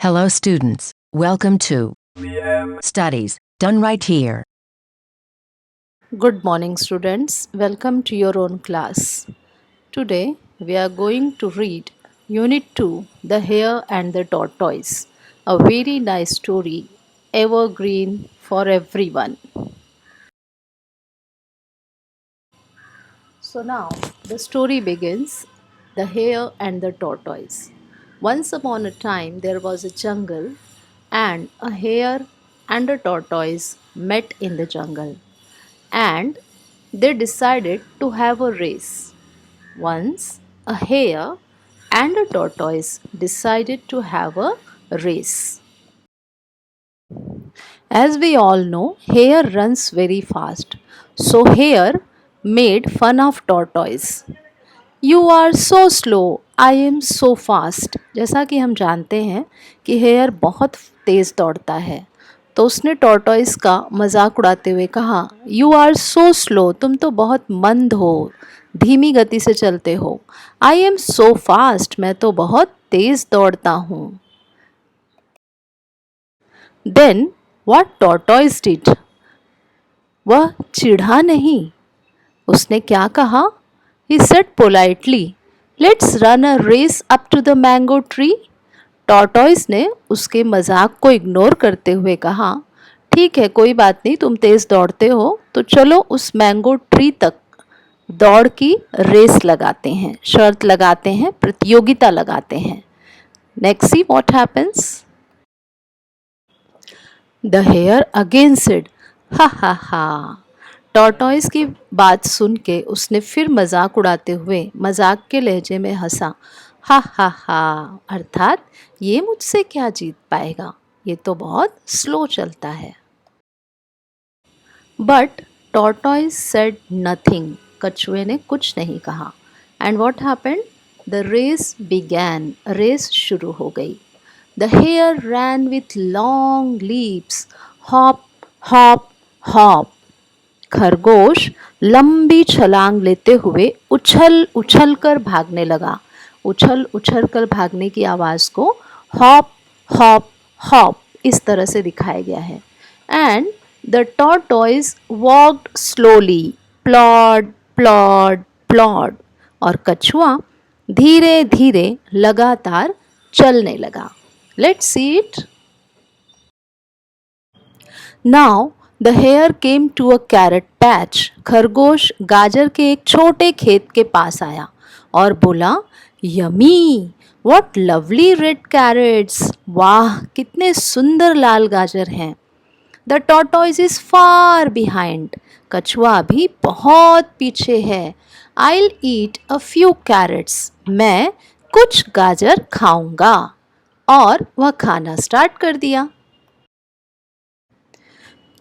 Hello students, welcome to Studies Done Right Here. Good morning, students. Welcome to your own class. Today we are going to read Unit 2 The Hare and the Tortoise. A very nice story, evergreen for everyone. So now the story begins The Hare and the Tortoise. Once upon a time there was a jungle, and a hare and a tortoise met in the jungle, and they decided to have a race. Once a hare and a tortoise decided to have a race. As we all know, hare runs very fast. So hare made fun of tortoise. You are so slow, I am so fast. जैसा कि हम जानते हैं कि hair बहुत तेज़ दौड़ता है, तो उसने टॉर्टोइस का मजाक उड़ाते हुए कहा, यू आर सो स्लो, तुम तो बहुत मंद हो, धीमी गति से चलते हो. आई एम सो फास्ट, मैं तो बहुत तेज़ दौड़ता हूँ. देन वॉट टॉर्टोइस डिड, वह चिढ़ा नहीं. उसने क्या कहा? He said politely, let's run a race up to the mango tree. Tortoise ने उसके मजाक को इग्नोर करते हुए कहा, ठीक है, कोई बात नहीं, तुम तेज दौड़ते हो तो चलो उस मैंगो ट्री तक दौड़ की रेस लगाते हैं, शर्त लगाते हैं, प्रतियोगिता लगाते हैं. Next see what happens. The here again said, हा हा हा. टॉर्टोइस की बात सुन के उसने फिर मजाक उड़ाते हुए मजाक के लहजे में हंसा. हा हा हा, अर्थात ये मुझसे क्या जीत पाएगा, ये तो बहुत स्लो चलता है. बट टॉर्टोइस सेड नथिंग, कछुए ने कुछ नहीं कहा. And what happened, the race began, race शुरू हो गई. The hare ran with long leaps, hop hop hop. खरगोश लंबी छलांग लेते हुए उछल उछल कर भागने लगा. उछल उछल कर भागने की आवाज़ को हॉप हॉप हॉप इस तरह से दिखाया गया है. And the tortoise walked slowly, plod plod plod. और कछुआ धीरे धीरे लगातार चलने लगा. Let's see it. Now the hare came to a carrot patch. खरगोश गाजर के एक छोटे खेत के पास आया और बोला, yummy, what lovely red carrots, वाह कितने सुंदर लाल गाजर हैं. The tortoise is far behind, कछुआ अभी बहुत पीछे है. I'll eat a few carrots, मैं कुछ गाजर खाऊंगा. और वह खाना स्टार्ट कर दिया.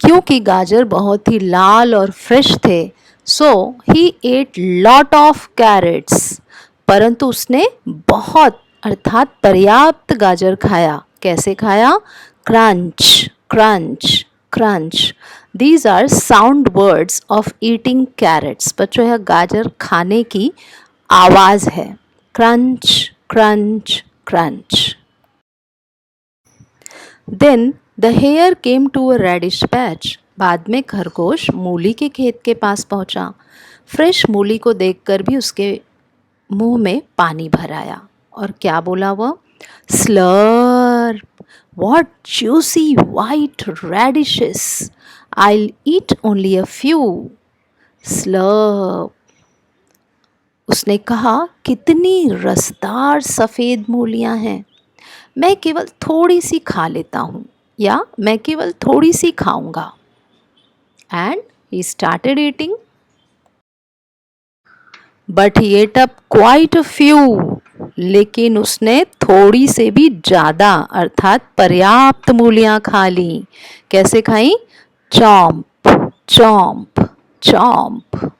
क्योंकि गाजर बहुत ही लाल और फ्रेश थे, so he ate lot of carrots. परंतु उसने बहुत अर्थात पर्याप्त गाजर खाया. कैसे खाया? Crunch crunch crunch. These are sound words of eating carrots. बच्चों, यह गाजर खाने की आवाज़ है. Crunch crunch crunch. Then the hare came to a radish patch. बाद में खरगोश मूली के खेत के पास पहुंचा. फ्रेश मूली को देखकर भी उसके मुंह में पानी भर आया. और क्या बोला वह? Slurp, what juicy white radishes, I eat only a few. Slurp. उसने कहा, कितनी रसदार सफ़ेद मूलियां हैं, मैं केवल थोड़ी सी खा लेता हूँ, या मैं केवल थोड़ी सी खाऊंगा. And he started eating. But he ate up quite a few. लेकिन उसने थोड़ी से भी ज़्यादा अर्थात पर्याप्त मूलियाँ खा ली. कैसे खाई? Chomp chomp chomp.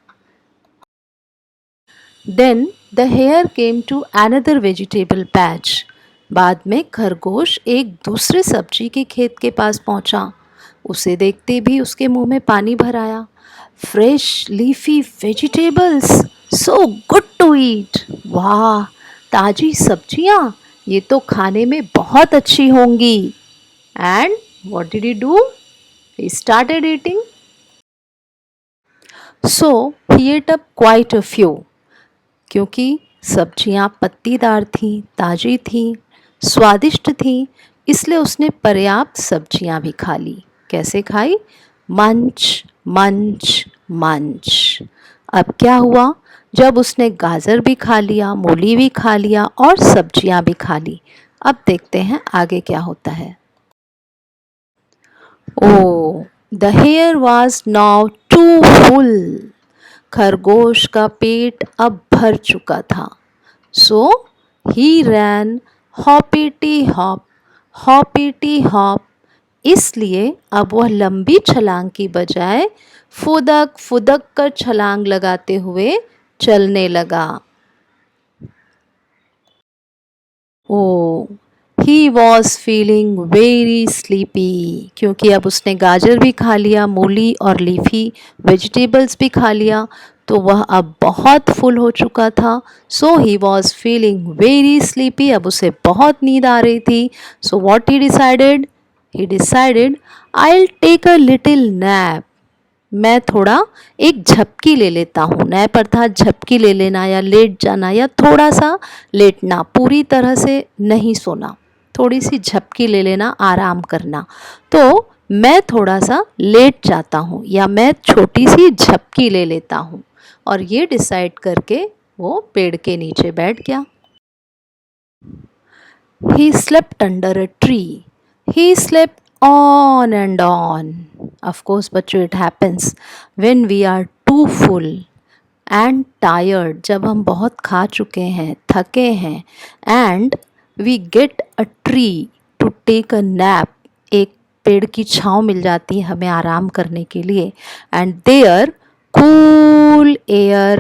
Then the hare came to another vegetable patch. बाद में खरगोश एक दूसरे सब्जी के खेत के पास पहुंचा. उसे देखते भी उसके मुंह में पानी भर आया. Fresh leafy vegetables, so good to eat, वाह ताजी सब्जियां, ये तो खाने में बहुत अच्छी होंगी। And what did he do? He started eating. So he ate up quite a few. क्योंकि सब्जियां पत्तीदार थीं, ताज़ी थीं, स्वादिष्ट थीं, इसलिए उसने पर्याप्त सब्जियां भी खा ली। कैसे खाई? मंच मंच मंच। अब क्या हुआ? जब उसने गाजर भी खा लिया, मूली भी खा लिया और सब्जियां भी खा ली, अब देखते हैं आगे क्या होता है। Oh, the hare was now too full. खरगोश का पेट अब भर चुका था। So he ran hoppity hop, hoppity hop. इसलिए अब वह लंबी छलांग की बजाय फुदक फुदक कर छलांग लगाते हुए चलने लगा। Oh, he was feeling very sleepy. क्योंकि अब उसने गाजर भी खा लिया, मूली और लीफी वेजिटेबल्स भी खा लिया, तो वह अब बहुत फुल हो चुका था। So he was feeling very sleepy. अब उसे बहुत नींद आ रही थी। So what he decided? He decided, I will take a little nap. मैं थोड़ा एक झपकी ले लेता हूँ। नैप अर्थात झपकी ले लेना या लेट जाना या थोड़ा सा लेटना, पूरी तरह से नहीं सोना, थोड़ी सी झपकी ले लेना, आराम करना। तो मैं थोड़ा सा लेट जाता हूँ या मैं छोटी सी झपकी ले लेता हूँ। और ये डिसाइड करके वो पेड़ के नीचे बैठ गया। He slept under a tree. He slept on and on. Of course, बच्चों, it happens when we are too full and tired. जब हम बहुत खा चुके हैं, थके हैं, and we get a tree to take a nap. एक पेड़ की छाँव मिल जाती है हमें आराम करने के लिए, and there cool air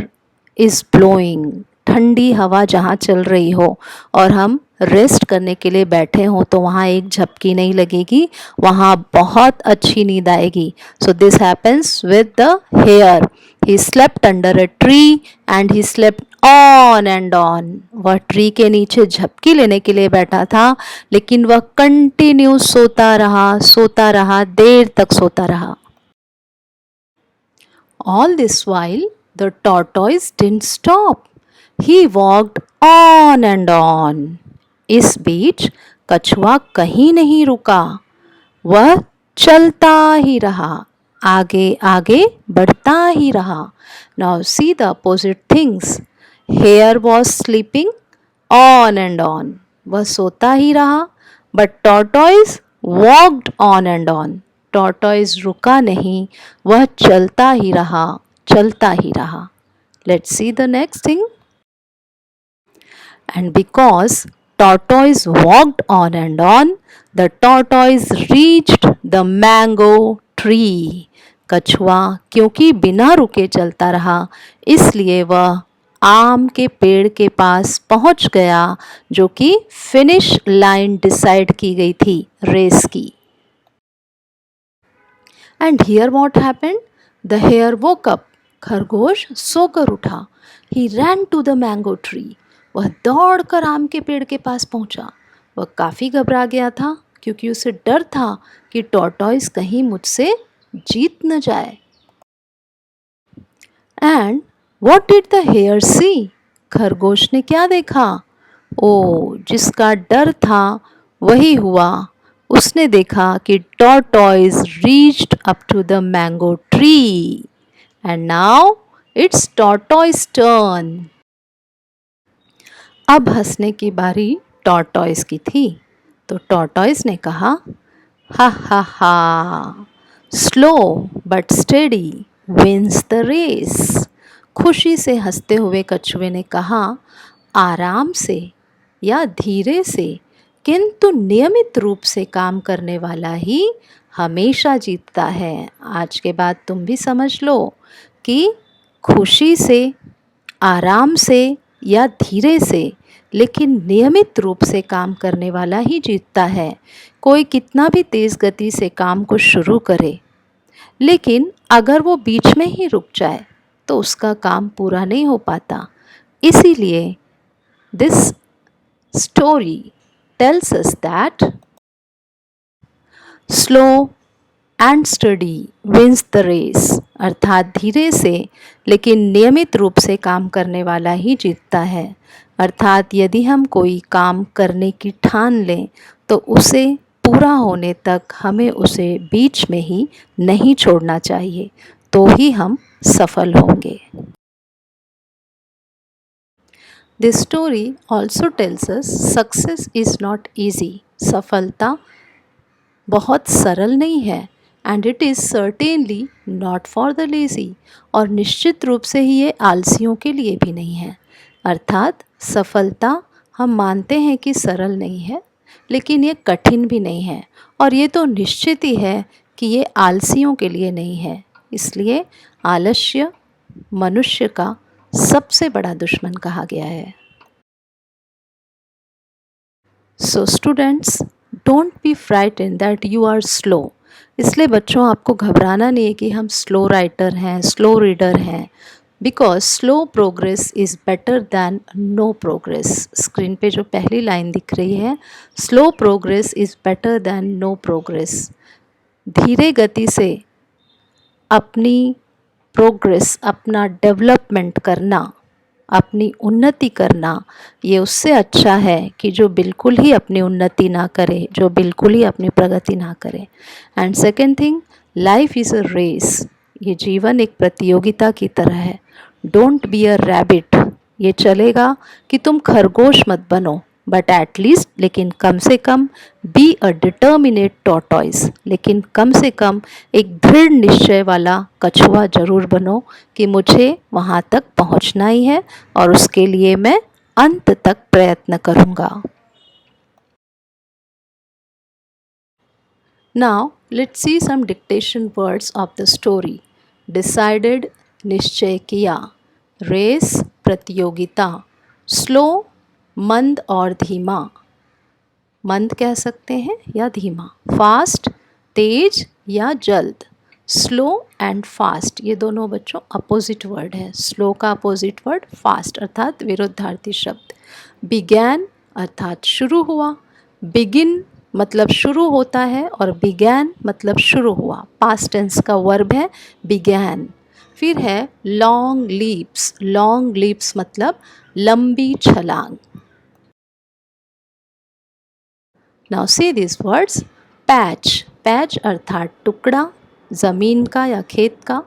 is blowing. ठंडी हवा जहाँ चल रही हो और हम रेस्ट करने के लिए बैठे हों, तो वहाँ एक झपकी नहीं लगेगी, वहाँ बहुत अच्छी नींद आएगी। So this happens with the hare. He slept under a tree and he slept on and on. वह ट्री के नीचे झपकी लेने के लिए बैठा था, लेकिन वह कंटिन्यू सोता रहा, देर तक सोता रहा। All this while, the tortoise didn't stop. He walked on and on. इस बीच कछुआ कहीं नहीं रुका, वह चलता ही रहा, आगे आगे बढ़ता ही रहा। Now see the opposite things. Hare was sleeping on and on. वह सोता ही रहा, but tortoise walked on and on. Tortoise रुका नहीं, वह चलता ही रहा, चलता ही रहा। Let's see the next thing. And because tortoise walked on and on, the tortoise reached the mango tree. कछुआ क्योंकि बिना रुके चलता रहा, इसलिए वह आम के पेड़ के पास पहुंच गया, जो कि फिनिश लाइन डिसाइड की गई थी रेस की। And here what happened? The hare woke up. खरगोश सोकर उठा। He ran to the mango tree. वह दौड़कर आम के पेड़ के पास पहुंचा। वह काफ़ी घबरा गया था, क्योंकि उसे डर था कि टॉर्टॉइस कहीं मुझसे जीत न जाए। And what did the hare see? खरगोश ने क्या देखा? ओ, जिसका डर था वही हुआ। उसने देखा कि tortoise reached up to the mango tree and now it's tortoise turn. अब हंसने की बारी टॉर्टॉइस की थी, तो टॉर्टॉइस ने कहा, हा हा हा, slow but steady wins the race. खुशी से हंसते हुए कछुए ने कहा, आराम से या धीरे से किंतु नियमित रूप से काम करने वाला ही हमेशा जीतता है। आज के बाद तुम भी समझ लो कि खुशी से, आराम से या धीरे से, लेकिन नियमित रूप से काम करने वाला ही जीतता है। कोई कितना भी तेज़ गति से काम को शुरू करे, लेकिन अगर वो बीच में ही रुक जाए तो उसका काम पूरा नहीं हो पाता। इसीलिए this story tells us that slow and steady wins the race, अर्थात धीरे से लेकिन नियमित रूप से काम करने वाला ही जीतता है। अर्थात यदि हम कोई काम करने की ठान लें तो उसे पूरा होने तक हमें उसे बीच में ही नहीं छोड़ना चाहिए, तो ही हम सफल होंगे। This story also tells us success is not easy. सफलता बहुत सरल नहीं है, and it is certainly not for the lazy, और निश्चित रूप से ही ये आलसियों के लिए भी नहीं है। अर्थात सफलता हम मानते हैं कि सरल नहीं है, लेकिन ये कठिन भी नहीं है, और ये तो निश्चित ही है कि ये आलसियों के लिए नहीं है। इसलिए आलस्य मनुष्य का सबसे बड़ा दुश्मन कहा गया है। So students, don't be frightened that you are slow. इसलिए बच्चों, आपको घबराना नहीं है कि हम स्लो राइटर हैं, स्लो रीडर हैं, because slow progress is better than no progress. Screen पे जो पहली लाइन दिख रही है, slow progress is better than no progress. धीरे गति से अपनी प्रोग्रेस, अपना डेवलपमेंट करना, अपनी उन्नति करना, ये उससे अच्छा है कि जो बिल्कुल ही अपनी उन्नति ना करे, जो बिल्कुल ही अपनी प्रगति ना करे। And second thing, life is a race. ये जीवन एक प्रतियोगिता की तरह है। Don't be a rabbit. ये चलेगा कि तुम खरगोश मत बनो, बट एटलीस्ट, लेकिन कम से कम बी अ डिटर्मिनेट टॉर्टॉइस। लेकिन कम से कम एक दृढ़ निश्चय वाला कछुआ जरूर बनो कि मुझे वहाँ तक पहुँचना ही है, और उसके लिए मैं अंत तक प्रयत्न करूँगा। Now let's see some dictation words of the story. Decided, निश्चय किया। रेस, प्रतियोगिता। स्लो, मंद और धीमा। मंद कह सकते हैं या धीमा। फास्ट, तेज या जल्द। स्लो एंड फास्ट, ये दोनों बच्चों अपोजिट वर्ड है। स्लो का अपोजिट वर्ड फास्ट, अर्थात विरुद्धार्थी शब्द। बिगैन अर्थात शुरू हुआ। बिगिन मतलब शुरू होता है, और बिगैन मतलब शुरू हुआ। पास्ट टेंस का वर्ब है बिगैन। फिर है लॉन्ग लीप्स। लॉन्ग लीप्स मतलब लंबी छलांग। Now see this words. Patch, patch अर्थात टुकड़ा ज़मीन का या खेत का।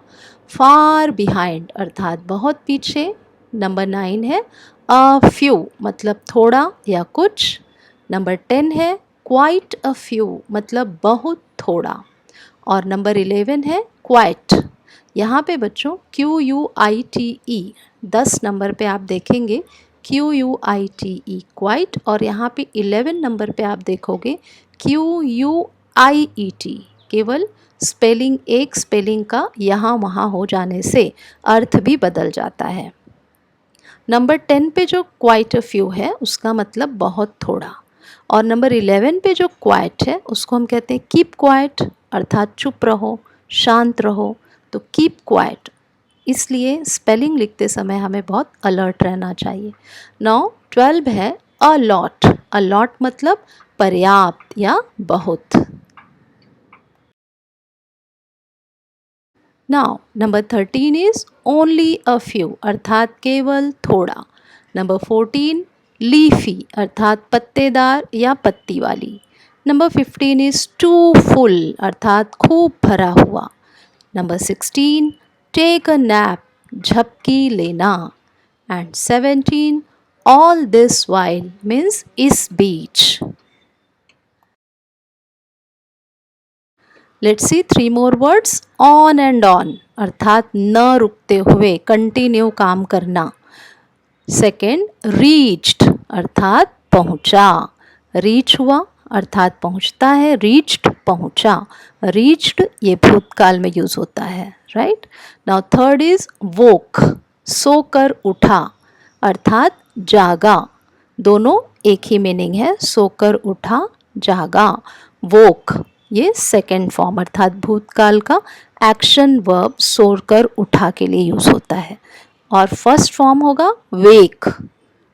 फार बिहाइंड अर्थात बहुत पीछे। नंबर 9 है अ फ्यू मतलब थोड़ा या कुछ। नंबर 10 है क्वाइट अ फ्यू मतलब बहुत थोड़ा। और नंबर 11 है क्वाइट। यहाँ पे बच्चों QUITE 10 नंबर पे आप देखेंगे QUITE क्वाइट, और यहाँ पे 11 नंबर पे आप देखोगे QUIET। केवल स्पेलिंग, एक स्पेलिंग का यहाँ वहाँ हो जाने से अर्थ भी बदल जाता है। नंबर 10 पे जो क्वाइट अ फ्यू है उसका मतलब बहुत थोड़ा, और नंबर 11 पे जो क्वाइट है उसको हम कहते हैं कीप क्वाइट, अर्थात चुप रहो, शांत रहो। तो कीप क्वाइट, इसलिए स्पेलिंग लिखते समय हमें बहुत अलर्ट रहना चाहिए। नाउ 12 है अ लॉट। अ लॉट मतलब पर्याप्त या बहुत। Now number 13 is only a few अर्थात केवल थोड़ा। नंबर 14 लीफी अर्थात पत्तेदार या पत्ती वाली। नंबर 15 इज टू फुल अर्थात खूब भरा हुआ। नंबर 16 टेक अ नैप झपकी लेना। And 17 all this while means इस बीच। Let's see 3 more words. On and on अर्थात न रुकते हुए, कंटिन्यू काम करना। सेकेंड रीच्ड अर्थात पहुँचा। रीच हुआ अर्थात पहुँचता है, रीच्ड पहुँचा। रीच्ड ये भूतकाल में यूज़ होता है, राइट। नाउ थर्ड इज वोक, सोकर उठा अर्थात जागा। दोनों एक ही मीनिंग है, सोकर उठा, जागा। वोक ये सेकेंड फॉर्म अर्थात भूतकाल का एक्शन वर्ब सोकर उठा के लिए यूज़ होता है, और फर्स्ट फॉर्म होगा वेक,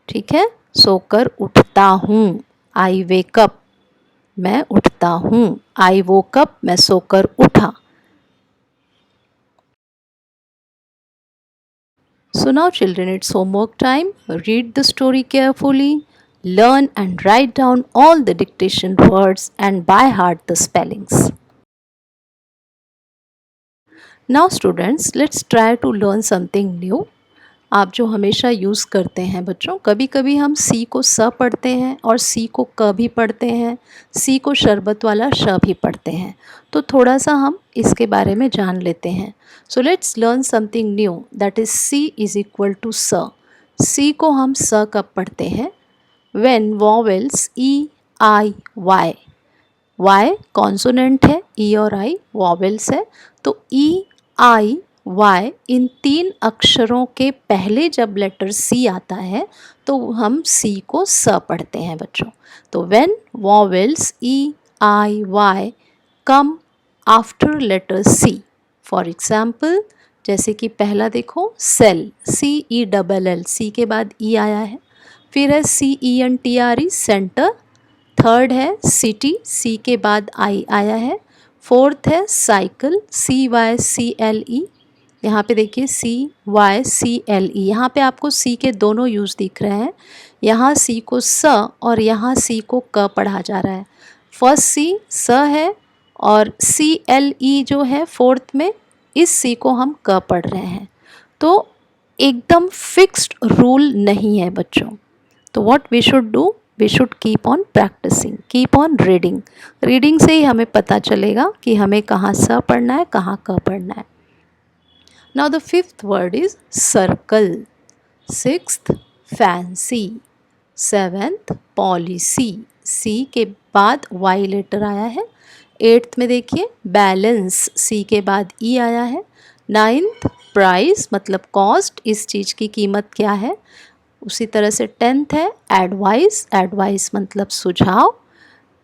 ठीक है, सोकर उठता हूँ, आई वेक अप, मैं उठता हूँ. आई वोक अप, मैं सोकर उठा. So now children, it's homework time. Read the story carefully, learn and write down all the dictation words and by heart the spellings. Now students, let's try to learn something new. आप जो हमेशा use करते हैं बच्चों, कभी कभी हम सी को स पढ़ते हैं और सी को क भी पढ़ते हैं, सी को शरबत वाला श भी पढ़ते हैं. तो थोड़ा सा हम इसके बारे में जान लेते हैं. So let's learn something new, that is C is equal to स. सी को हम स कब पढ़ते हैं? When vowels E I Y, Y consonant है, ई और आई वॉवेल्स है, तो ई आई वाई इन तीन अक्षरों के पहले जब लेटर सी आता है तो हम सी को स पढ़ते हैं बच्चों. तो when vowels E I Y come after letter C, for example जैसे कि पहला देखो cell, C E double L, C के बाद ई आया है. फिर है C E N T R E, centre. Third है सिटी, सी के बाद आई आया है. फोर्थ है cycle, C Y C L E. यहाँ पे देखिए सी वाई सी एल ई, यहाँ पे आपको सी के दोनों यूज़ दिख रहे हैं. यहाँ सी को स और यहाँ सी को क पढ़ा जा रहा है. फर्स्ट सी स है और सी एल ई जो है फोर्थ में, इस सी को हम क पढ़ रहे हैं. तो एकदम फिक्स्ड रूल नहीं है बच्चों. तो what we should do, we should keep on practising, keep on reading. Reading से ही हमें पता चलेगा कि हमें कहाँ स पढ़ना है, कहाँ क पढ़ना है. Now the fifth word is circle, sixth fancy, seventh policy, C के बाद Y लेटर आया है. एट्थ में देखिए बैलेंस, C के बाद E आया है. नाइन्थ प्राइस मतलब कॉस्ट, इस चीज़ की कीमत क्या है. उसी तरह से टेंथ है एडवाइस, एडवाइस मतलब सुझाव,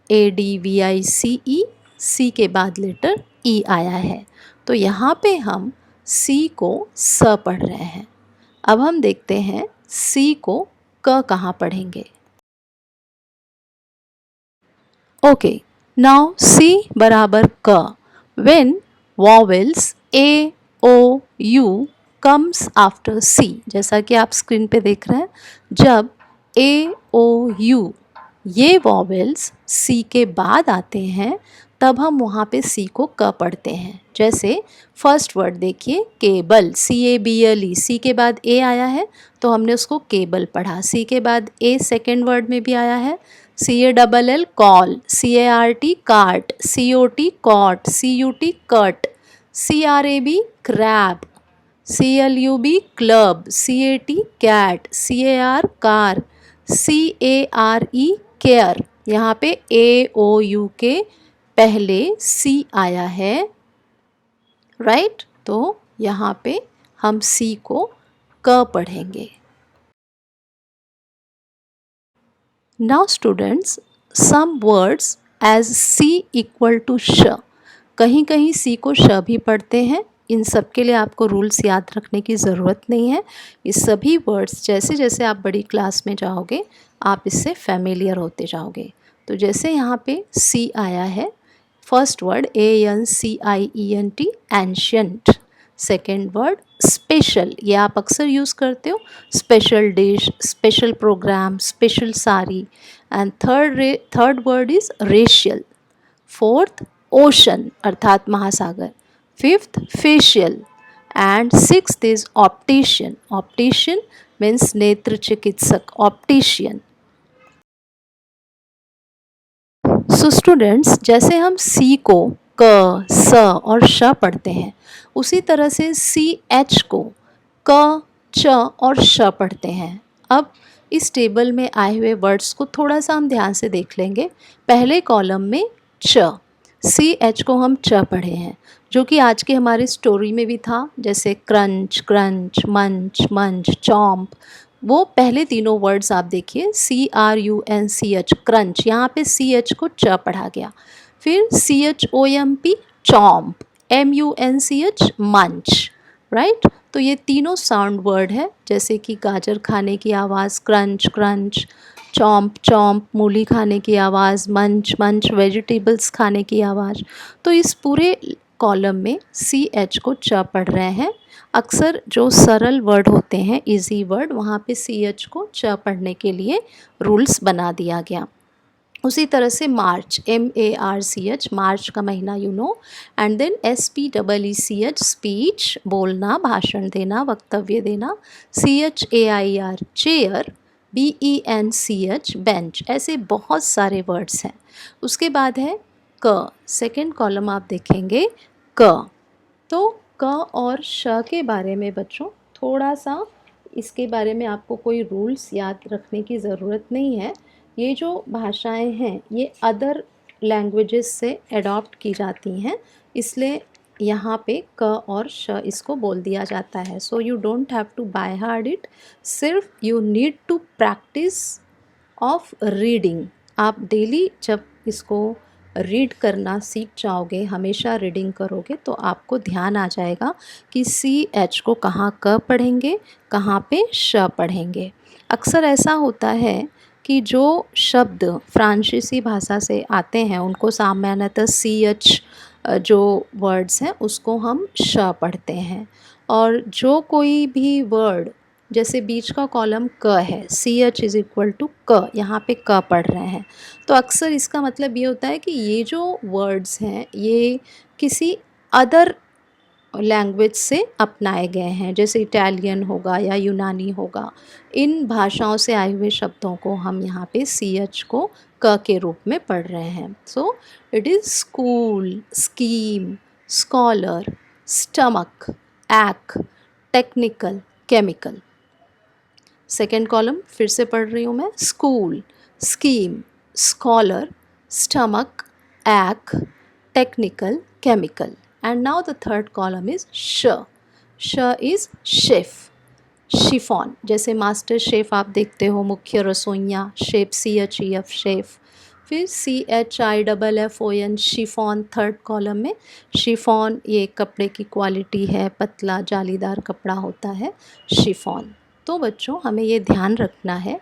ADVICE, C के बाद लेटर E आया है. तो यहाँ पे हम सी को स पढ़ रहे हैं. अब हम देखते हैं सी को क कहाँ पढ़ेंगे. ओके, नाउ सी बराबर क. When vowels A O U comes after C, जैसा कि आप स्क्रीन पे देख रहे हैं, जब ए ओ यू ये वॉवेल्स सी के बाद आते हैं तब हम वहाँ पे सी को क पढ़ते हैं. जैसे फर्स्ट वर्ड देखिए केबल, CABLE, सी के बाद ए आया है तो हमने उसको केबल पढ़ा. सी के बाद ए सेकेंड वर्ड में भी आया है. CALL call, CART cart, COT cot, CUT cut, CRAB crab, CLUB club, CAT cat, CAR car, CARE care. यहाँ पे AOU के पहले सी आया है, राइट. तो यहाँ पे हम सी को क पढ़ेंगे. Now students, some words as C equal to श, कहीं कहीं सी को श भी पढ़ते हैं. इन सब के लिए आपको रूल्स याद रखने की ज़रूरत नहीं है. ये सभी वर्ड्स जैसे जैसे आप बड़ी क्लास में जाओगे आप इससे फैमिलियर होते जाओगे. तो जैसे यहाँ पे सी आया है, first word ANCIENT, ancient. Second word special, ये आप अक्सर यूज़ करते हो, special dish, special programme, special sari. And third word is racial. Fourth ocean अर्थात महासागर. Fifth facial. And sixth is optician. Optician means नेत्र चिकित्सक, ऑप्टिशियन. सो स्टूडेंट्स, जैसे हम सी को क, स और श पढ़ते हैं, उसी तरह से CH को क, च और श पढ़ते हैं. अब इस टेबल में आए हुए वर्ड्स को थोड़ा सा हम ध्यान से देख लेंगे. पहले कॉलम में च, CH को हम च पढ़े हैं, जो कि आज के हमारी स्टोरी में भी था. जैसे क्रंच, क्रंच, मंच, मंच, चॉम्प, वो पहले तीनों वर्ड्स आप देखिए, CRUNCH क्रंच, यहाँ पे CH को च पढ़ा गया. फिर CHOMP चॉम्प, MUNCH मंच, राइट. तो ये तीनों साउंड वर्ड है, जैसे कि गाजर खाने की आवाज़ क्रंच क्रंच, चॉम्प चॉम्प मूली खाने की आवाज़, मंच मंच वेजिटेबल्स खाने की आवाज़। तो इस पूरे कॉलम में सी एच को च पढ़ रहे हैं। अक्सर जो सरल वर्ड होते हैं, इजी वर्ड, वहाँ पे सी एच को च पढ़ने के लिए रूल्स बना दिया गया। उसी तरह से मार्च, MARCH, मार्च का महीना एंड देन SPEECH, स्पीच, बोलना, भाषण देना, वक्तव्य देना, CHAIR, चेयर, BENCH, बेंच। ऐसे बहुत सारे वर्ड्स हैं। उसके बाद है क, सेकेंड कॉलम आप देखेंगे क। तो क और श के बारे में बच्चों थोड़ा सा, इसके बारे में आपको कोई रूल्स याद रखने की ज़रूरत नहीं है। ये जो भाषाएं हैं ये अदर लैंग्वेजेस से अडॉप्ट की जाती हैं, इसलिए यहाँ पे क और श इसको बोल दिया जाता है। So you don't have to by hard it, सिर्फ you need to practise of reading. आप डेली जब इसको रीड करना सीख जाओगे, हमेशा रीडिंग करोगे, तो आपको ध्यान आ जाएगा कि सी एच को कहाँ क पढ़ेंगे, कहाँ पे श पढ़ेंगे। अक्सर ऐसा होता है कि जो शब्द फ्रांसीसी भाषा से आते हैं उनको सामान्यतः सी एच जो वर्ड्स हैं उसको हम श पढ़ते हैं, और जो कोई भी वर्ड, जैसे बीच का कॉलम क है, CH = क, यहाँ पे क पढ़ रहे हैं, तो अक्सर इसका मतलब ये होता है कि ये जो वर्ड्स हैं ये किसी अदर लैंग्वेज से अपनाए गए हैं, जैसे इटालियन होगा या यूनानी होगा। इन भाषाओं से आए हुए शब्दों को हम यहाँ पे CH को क के रूप में पढ़ रहे हैं। So it is school, scheme, scholar, stomach, act, technical, chemical. Second column फिर से पढ़ रही हूँ मैं, school, scheme, scholar, stomach, act, technical, chemical. And now the third column is sh. sh is chef, chiffon, जैसे मास्टर शेफ़ आप देखते हो, मुख्य रसोइयाँ, शेफ, CHEF, शेफ़। फिर CHIFFON, शिफॉन, थर्ड कॉलम में। शिफॉन ये कपड़े की क्वालिटी है, पतला जालीदार कपड़ा होता है शिफॉन। तो बच्चों हमें ये ध्यान रखना है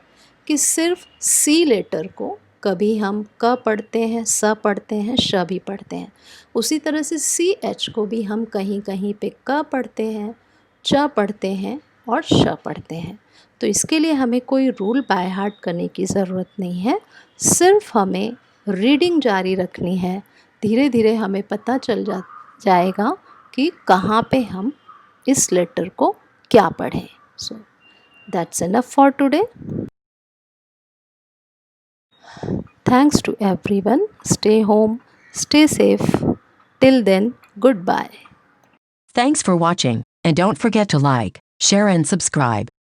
कि सिर्फ सी लेटर को कभी हम क पढ़ते हैं, स पढ़ते हैं, श भी पढ़ते हैं। उसी तरह से CH को भी हम कहीं कहीं पे क पढ़ते हैं, च पढ़ते हैं और श पढ़ते हैं। तो इसके लिए हमें कोई रूल बाय हार्ट करने की ज़रूरत नहीं है, सिर्फ हमें रीडिंग जारी रखनी है। धीरे धीरे हमें पता चल जाएगा कि कहाँ पे हम इस लेटर को क्या पढ़ें। So that's enough for today. Thanks to everyone. Stay home, stay safe. Till then, goodbye. Thanks for watching, and don't forget to like, share and subscribe.